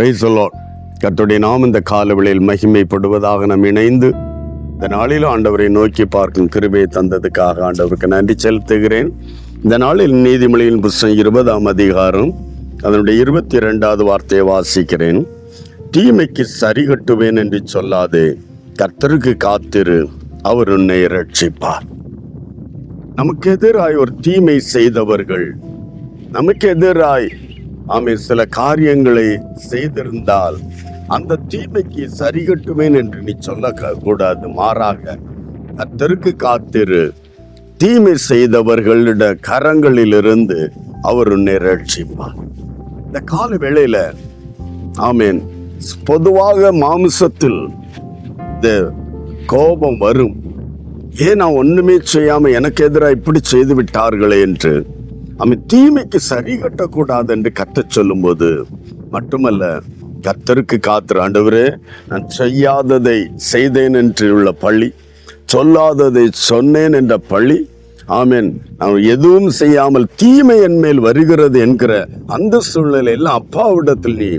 Praise the Lord. கர்த்தருடைய நாமம் இந்த காலவெளியில் மகிமைப்படுவதாக நாம் இணைந்து இந்த நாளிலும் ஆண்டவரை நோக்கி பார்க்கும் கிருபையை தந்ததுக்காக ஆண்டவருக்கு நன்றி செலுத்துகிறேன். இந்த நாளில் நீதிமொழியின் புத்தகம் 20ஆம் அதிகாரம் அதனுடைய 22வது வார்த்தையை வாசிக்கிறேன். தீமைக்கு சரி கட்டுவேன் என்று சொல்லாதே, கர்த்தருக்கு காத்திரு, அவர் உன்னை ரட்சிப்பார். நமக்கு எதிராய் ஒரு தீமை செய்தவர்கள், நமக்கு எதிராய் சில காரியங்களை செய்திருந்தால் அந்த தீமைக்கு சரி கட்டுவேன் என்று நீ சொல்லக்கூடாது. மாறாக கர்த்தருக்கு காத்திரு, தீமை செய்தவர்களிட கரங்களிலிருந்து அவர் உன்னை ரட்சிப்பார். இந்த கால வேளையில பொதுவாக மாம்சத்தில் இந்த கோபம் வரும். ஏன் நான் ஒண்ணுமே செய்யாம எனக்கு எதிராக இப்படி செய்து விட்டார்களே என்று தீமைக்கு சரி கட்டக்கூடாது என்று கத்தச் சொல்லும் போது மட்டுமல்ல, கர்த்தருக்கு காத்திரு. ஆண்டவரே, நான் செய்யாததை செய்தேன் என்று உள்ள பழி, சொல்லாததை சொன்னேன் என்ற பழி, நான் எதுவும் செய்யாமல் தீமை என் மேல் வருகிறது என்கிற அந்த சூழ்நிலையில் அப்பாவிடத்தில் நீ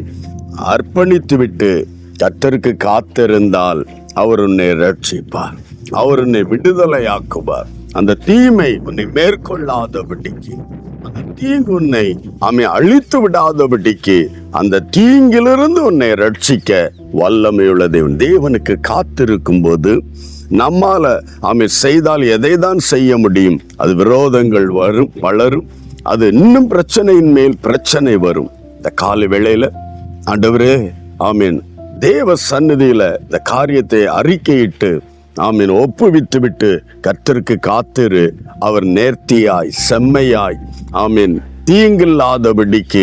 அர்ப்பணித்து விட்டு கர்த்தருக்கு காத்திருந்தால் அவர் உன்னை ரட்சிப்பார், அவர் உன்னை விடுதலையாக்குவார். அந்த தீமை உன்னை மேற்கொள்ளாதபடிக்கு, அந்த தீங்கு உன்னை அழித்து விடாதபடிக்கு, அந்த தீங்கிலிருந்து உன்னை ரட்சிக்க வல்லமையுள்ள தேவன். தேவனுக்கு காத்திருக்கும் போது நம்மால செய்தால் எதை தான் செய்ய முடியும்? அது விரோதங்கள் வளரும், அது இன்னும் பிரச்சனையின் மேல் பிரச்சனை வரும். இந்த காலை வேளையில ஆண்டவரே, தேவ சந்நிதியில இந்த காரியத்தை அறிக்கையிட்டு ஒப்புவித்து விட்டு கர்த்தருக்கு காத்திரு, அவர் நேர்த்தியாய் செம்மையாய் தீங்கில்லாதபடிக்கு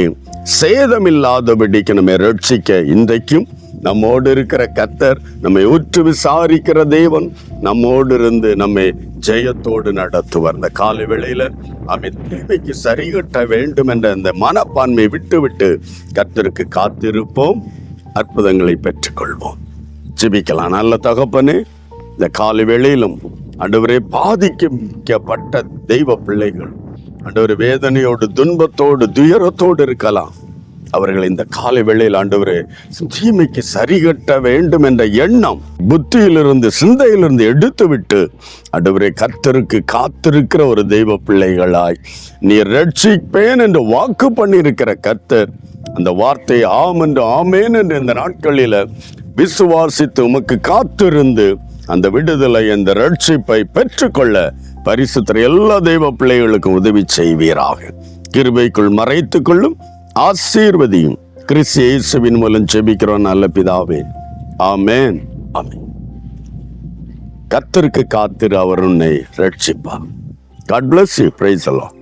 சேதமில்லாதபடிக்கு நம்மை ரட்சிக்க இன்றைக்கும் நம்மோடு இருக்கிற கர்த்தர், நம்மை உற்று விசாரிக்கிற தேவன் நம்மோடு இருந்து நம்மை ஜெயத்தோடு நடத்துவார். இந்த காலை வேளையில தீமைக்கு சரி கட்ட வேண்டும் என்ற அந்த மனப்பான்மை விட்டு கர்த்தருக்கு காத்திருப்போம், அற்புதங்களை பெற்றுக்கொள்வோம். ஜெபிக்கலாம். நல்ல தகப்பனே, இந்த காலை வேளையிலும் ஆண்டவரே, பாதிக்கப்பட்ட தெய்வ பிள்ளைகள் ஆண்டவரே வேதனையோடு துன்பத்தோடு துயரத்தோடு இருக்கலாம். அவர்கள் இந்த காலை வேளையில் ஆண்டவரே தீமைக்கு சரி கட்ட வேண்டும் என்ற எண்ணம் புத்தியிலிருந்து சிந்தையிலிருந்து எடுத்து விட்டு ஆண்டவரே கர்த்தருக்கு காத்திருக்கிற ஒரு தெய்வ பிள்ளைகளாய் நீ ரட்சிப்பேன் என்று வாக்கு பண்ணியிருக்கிற கர்த்தர், அந்த வார்த்தை ஆம் என்று ஆமேன் என்று இந்த நாட்களில விசுவாசித்து உமக்கு காத்திருந்து அந்த விடுதலை, அந்த ரட்சிப்பை பெற்றுக்கொள்ள பரிசுத்தர் எல்லா தெய்வ பிள்ளைகளுக்கும் உதவி செய்வீராக. கிருபைக்குள் மறைத்துக் கொள்ளும், ஆசீர்வதியும். கிறிஸ்து இயேசுவின் மூலம் ஜெபிக்கிறோம் நல்ல பிதாவே, ஆமென், ஆமென். கர்த்தருக்கு காத்திரு, அவர் உன்னை ரட்சிப்பார். God bless you. Praise the Lord.